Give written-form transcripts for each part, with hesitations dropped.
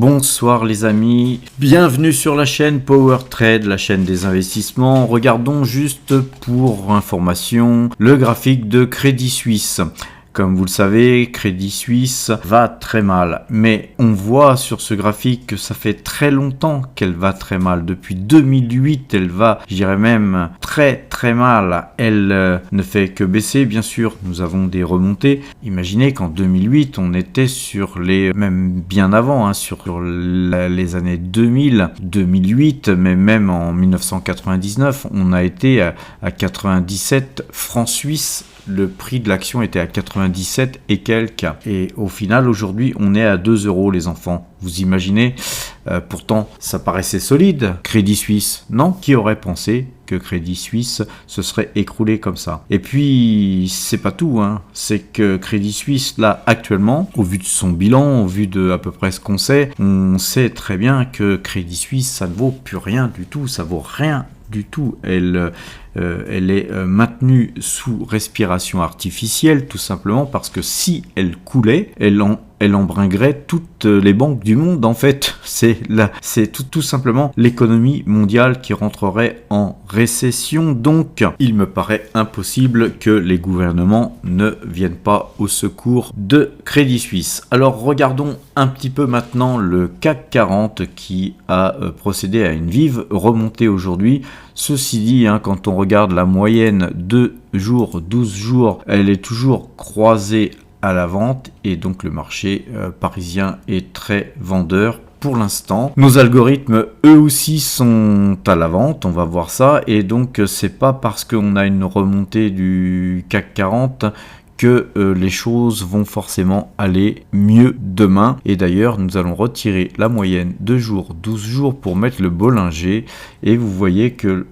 Bonsoir les amis, bienvenue sur la chaîne Power Trade, la chaîne des investissements. Regardons juste pour information le graphique de Crédit Suisse. Comme vous le savez, Crédit Suisse va très mal, mais on voit sur ce graphique que ça fait très longtemps qu'elle va très mal. Depuis 2008, elle va, je dirais même, très mal. Elle ne fait que baisser, bien sûr, nous avons des remontées. Imaginez qu'en 2008, on était sur les, même bien avant, sur les années 2000, 2008, mais même en 1999, on a été à 97 francs suisses. Le prix de l'action était à 97 et quelques. Et au final, aujourd'hui, on est à 2 euros, les enfants. Vous imaginez, pourtant, ça paraissait solide. Crédit Suisse, non? Qui aurait pensé que Crédit Suisse se serait écroulé comme ça? Et puis, c'est pas tout, c'est que Crédit Suisse, là, actuellement, au vu de son bilan, au vu de à peu près ce qu'on sait, on sait très bien que Crédit Suisse, ça ne vaut plus rien du tout, ça vaut rien du tout. Elle est maintenue sous respiration artificielle, tout simplement parce que si elle coulait, elle embringuerait toutes les banques du monde, en fait. C'est tout simplement l'économie mondiale qui rentrerait en récession. Donc, il me paraît impossible que les gouvernements ne viennent pas au secours de Crédit Suisse. Alors, regardons un petit peu maintenant le CAC 40 qui a procédé à une vive remontée aujourd'hui. Ceci dit, quand on regarde la moyenne 2 jours, 12 jours, elle est toujours croisée à la vente et donc le marché parisien est très vendeur pour l'instant. Nos algorithmes eux aussi sont à la vente, on va voir ça, et donc c'est pas parce qu'on a une remontée du CAC 40 que les choses vont forcément aller mieux demain. Et d'ailleurs, nous allons retirer la moyenne 2 jours, 12 jours pour mettre le Bollinger. Et vous voyez que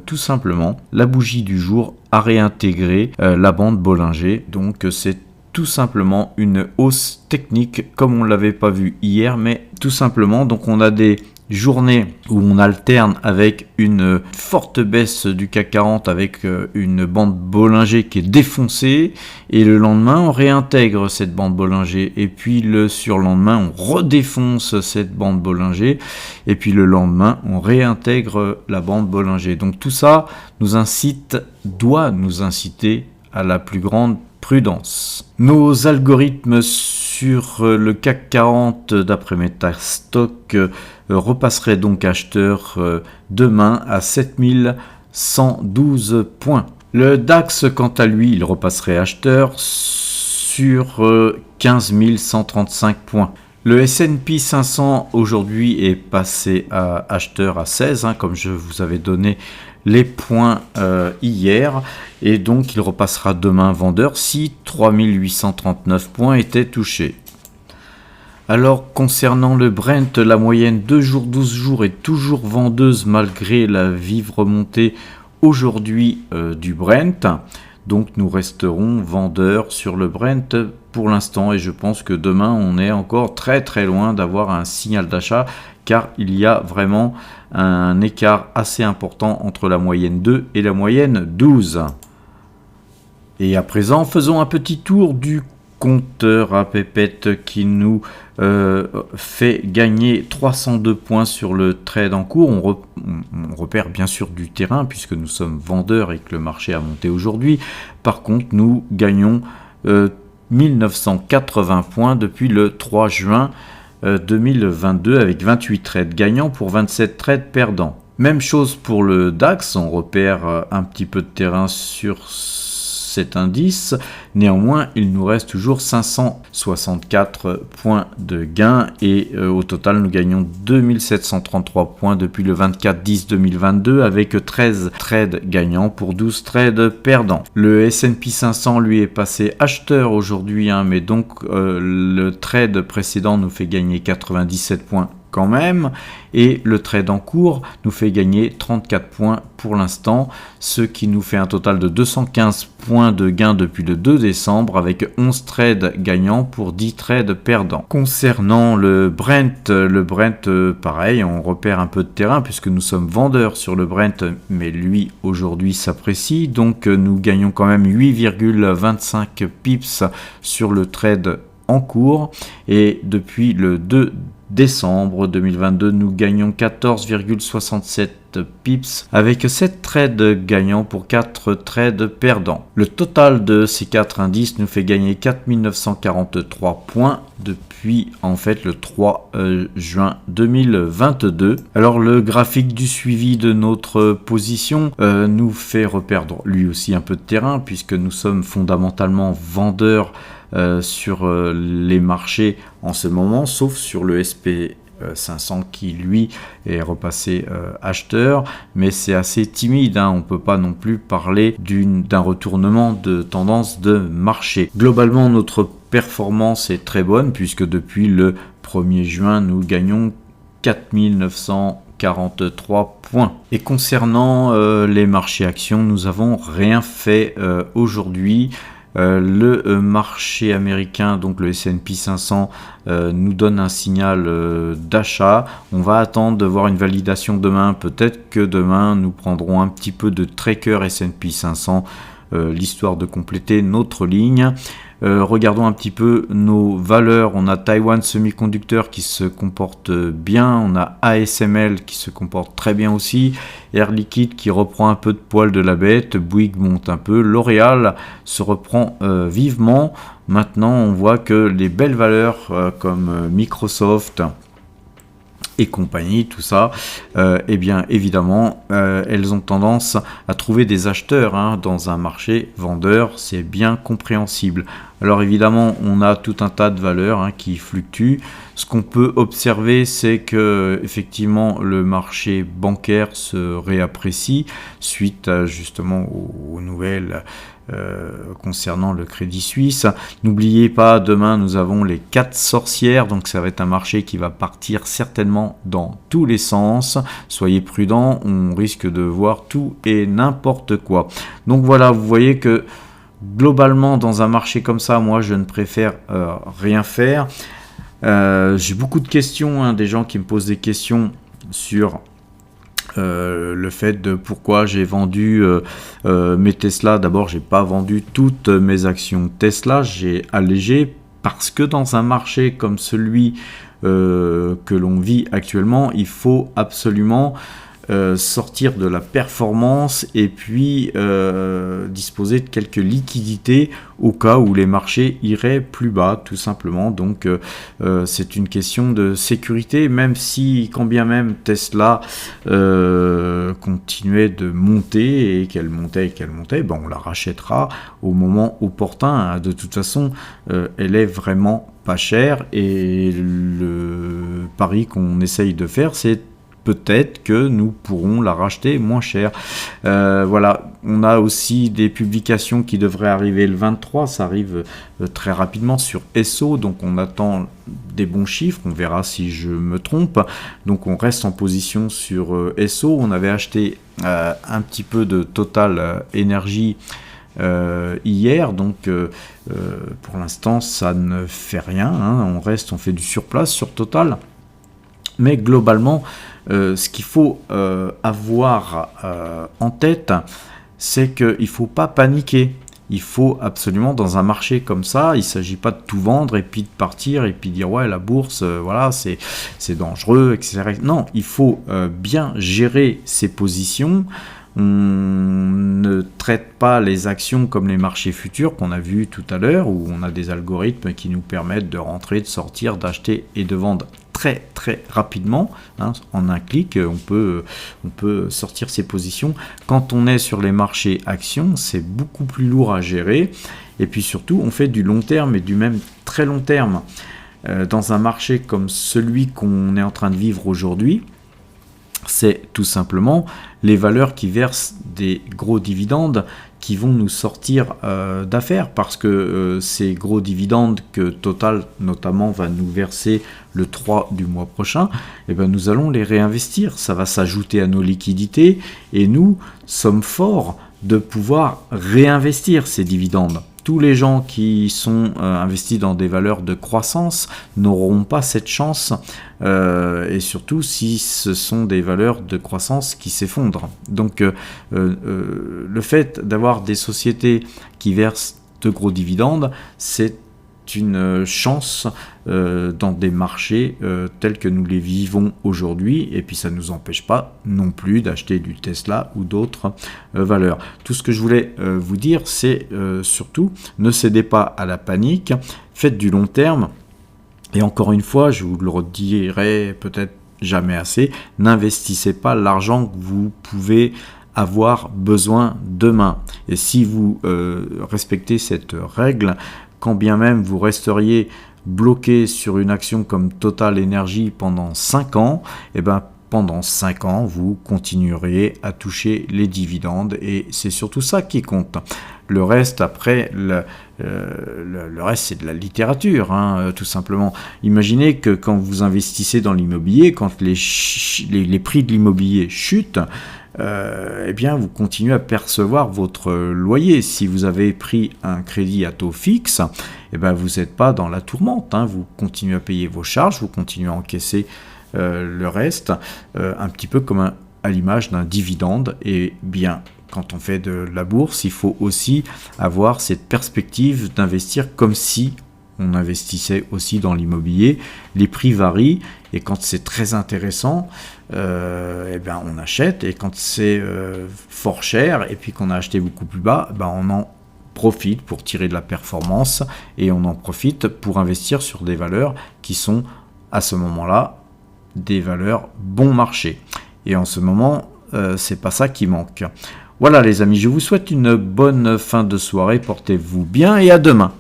tout simplement, la bougie du jour a réintégré la bande Bollinger. Donc c'est tout simplement une hausse technique comme on ne l'avait pas vu hier, mais tout simplement, donc on a des journée où on alterne avec une forte baisse du CAC 40 avec une bande Bollinger qui est défoncée, et le lendemain on réintègre cette bande Bollinger, et puis le surlendemain on redéfonce cette bande Bollinger, et puis le lendemain on réintègre la bande Bollinger. Donc tout ça doit nous inciter à la plus grande prudence. Nos algorithmes sur le CAC 40 d'après Metastock repasseraient donc acheteur demain à 7112 points. Le DAX, quant à lui, il repasserait acheteur sur 15 135 points. Le S&P 500 aujourd'hui est passé à acheteur à 16, comme je vous avais donné les points hier, et donc il repassera demain vendeur si 3839 points étaient touchés. Alors concernant le Brent, la moyenne 2 jours 12 jours est toujours vendeuse malgré la vive remontée aujourd'hui du Brent. Donc nous resterons vendeurs sur le Brent pour l'instant, et je pense que demain on est encore très loin d'avoir un signal d'achat, car il y a vraiment un écart assez important entre la moyenne 2 et la moyenne 12. Et à présent, faisons un petit tour du compteur à pépette qui nous fait gagner 302 points sur le trade en cours. On repère bien sûr du terrain puisque nous sommes vendeurs et que le marché a monté aujourd'hui. Par contre, nous gagnons 1980 points depuis le 3 juin 2022 avec 28 trades gagnants pour 27 trades perdants. Même chose pour le DAX, on repère un petit peu de terrain sur cet indice. Néanmoins, il nous reste toujours 564 points de gain et au total, nous gagnons 2733 points depuis le 24/10/2022 avec 13 trades gagnants pour 12 trades perdants. Le S&P 500 lui est passé acheteur aujourd'hui, mais donc le trade précédent nous fait gagner 97 points quand même, et le trade en cours nous fait gagner 34 points pour l'instant, ce qui nous fait un total de 215 points de gain depuis le 2 décembre avec 11 trades gagnants pour 10 trades perdants. Concernant le Brent, pareil, on repère un peu de terrain puisque nous sommes vendeurs sur le Brent, mais lui aujourd'hui s'apprécie, donc nous gagnons quand même 8,25 pips sur le trade en cours, et depuis le 2 décembre 2022, nous gagnons 14,67 pips avec 7 trades gagnants pour 4 trades perdants. Le total de ces 4 indices nous fait gagner 4943 points depuis en fait le 3 juin 2022. Alors le graphique du suivi de notre position nous fait reperdre lui aussi un peu de terrain puisque nous sommes fondamentalement vendeurs sur les marchés en ce moment, sauf sur le SP 500 qui lui est repassé acheteur, mais c'est assez timide, hein. On ne peut pas non plus parler d'un retournement de tendance de marché. Globalement, notre performance est très bonne puisque depuis le 1er juin, nous gagnons 4943 points. Et concernant les marchés actions, nous n'avons rien fait aujourd'hui. Le marché américain, donc le S&P 500, nous donne un signal d'achat. On va attendre de voir une validation demain. Peut-être que demain, nous prendrons un petit peu de tracker S&P 500, l'histoire de compléter notre ligne. Regardons un petit peu nos valeurs. On a Taiwan Semiconductor qui se comporte bien. On a ASML qui se comporte très bien aussi. Air Liquide qui reprend un peu de poil de la bête. Bouygues monte un peu. L'Oréal se reprend vivement. Maintenant, on voit que les belles valeurs comme Microsoft et compagnie, tout ça, eh bien évidemment, elles ont tendance à trouver des acheteurs dans un marché vendeur, c'est bien compréhensible. Alors évidemment, on a tout un tas de valeurs qui fluctuent. Ce qu'on peut observer, c'est que effectivement le marché bancaire se réapprécie suite justement aux nouvelles concernant le Crédit Suisse. N'oubliez pas, demain nous avons les 4 sorcières, donc ça va être un marché qui va partir certainement dans tous les sens. Soyez prudents, on risque de voir tout et n'importe quoi. Donc voilà, vous voyez que globalement dans un marché comme ça, moi je ne préfère rien faire. J'ai beaucoup de questions, des gens qui me posent des questions sur le fait de pourquoi j'ai vendu mes Tesla. D'abord, j'ai pas vendu toutes mes actions Tesla, j'ai allégé parce que dans un marché comme celui que l'on vit actuellement, il faut absolument sortir de la performance et puis disposer de quelques liquidités au cas où les marchés iraient plus bas, tout simplement. Donc c'est une question de sécurité, même si quand bien même Tesla continuait de monter et qu'elle montait, ben on la rachètera au moment opportun. De toute façon, elle est vraiment pas chère et le pari qu'on essaye de faire, c'est peut-être que nous pourrons la racheter moins cher. Voilà, on a aussi des publications qui devraient arriver le 23, ça arrive très rapidement sur SO, donc on attend des bons chiffres, on verra si je me trompe. Donc on reste en position sur SO, on avait acheté un petit peu de Total Energy hier, donc pour l'instant ça ne fait rien, on fait du surplace sur Total. Mais globalement, ce qu'il faut avoir en tête, c'est qu'il ne faut pas paniquer. Il faut absolument, dans un marché comme ça, il ne s'agit pas de tout vendre et puis de partir et puis dire ouais, la bourse, voilà, c'est dangereux, etc. Non, il faut bien gérer ses positions. On ne traite pas les actions comme les marchés futurs qu'on a vu tout à l'heure, où on a des algorithmes qui nous permettent de rentrer, de sortir, d'acheter et de vendre très très rapidement, en un clic, on peut sortir ses positions. Quand on est sur les marchés actions, c'est beaucoup plus lourd à gérer, et puis surtout on fait du long terme et du même très long terme. Dans un marché comme celui qu'on est en train de vivre aujourd'hui, c'est tout simplement les valeurs qui versent des gros dividendes qui vont nous sortir d'affaires, parce que ces gros dividendes que Total notamment va nous verser le 3 du mois prochain, nous allons les réinvestir, ça va s'ajouter à nos liquidités et nous sommes forts de pouvoir réinvestir ces dividendes. Tous les gens qui sont investis dans des valeurs de croissance n'auront pas cette chance, et surtout si ce sont des valeurs de croissance qui s'effondrent. Donc le fait d'avoir des sociétés qui versent de gros dividendes, c'est une chance dans des marchés tels que nous les vivons aujourd'hui, et puis ça ne nous empêche pas non plus d'acheter du Tesla ou d'autres valeurs. Tout ce que je voulais vous dire, c'est surtout ne cédez pas à la panique, faites du long terme, et encore une fois, je vous le redirai peut-être jamais assez, n'investissez pas l'argent que vous pouvez avoir besoin demain. Et si vous respectez cette règle, quand bien même vous resteriez bloqué sur une action comme Total Energy pendant 5 ans, et ben pendant 5 ans, vous continuerez à toucher les dividendes, et c'est surtout ça qui compte. Le reste, après, le reste, c'est de la littérature, hein, tout simplement. Imaginez que quand vous investissez dans l'immobilier, quand les prix de l'immobilier chutent, eh bien, vous continuez à percevoir votre loyer. Si vous avez pris un crédit à taux fixe, eh bien, vous n'êtes pas dans la tourmente, hein. Vous continuez à payer vos charges, vous continuez à encaisser le reste, un petit peu comme à l'image d'un dividende. Et bien, quand on fait de la bourse, il faut aussi avoir cette perspective d'investir comme si on investissait aussi dans l'immobilier. Les prix varient, et quand c'est très intéressant, eh ben on achète, et quand c'est fort cher et puis qu'on a acheté beaucoup plus bas, ben on en profite pour tirer de la performance, et on en profite pour investir sur des valeurs qui sont à ce moment-là des valeurs bon marché. Et en ce moment, c'est pas ça qui manque. Voilà les amis, je vous souhaite une bonne fin de soirée, portez-vous bien et à demain.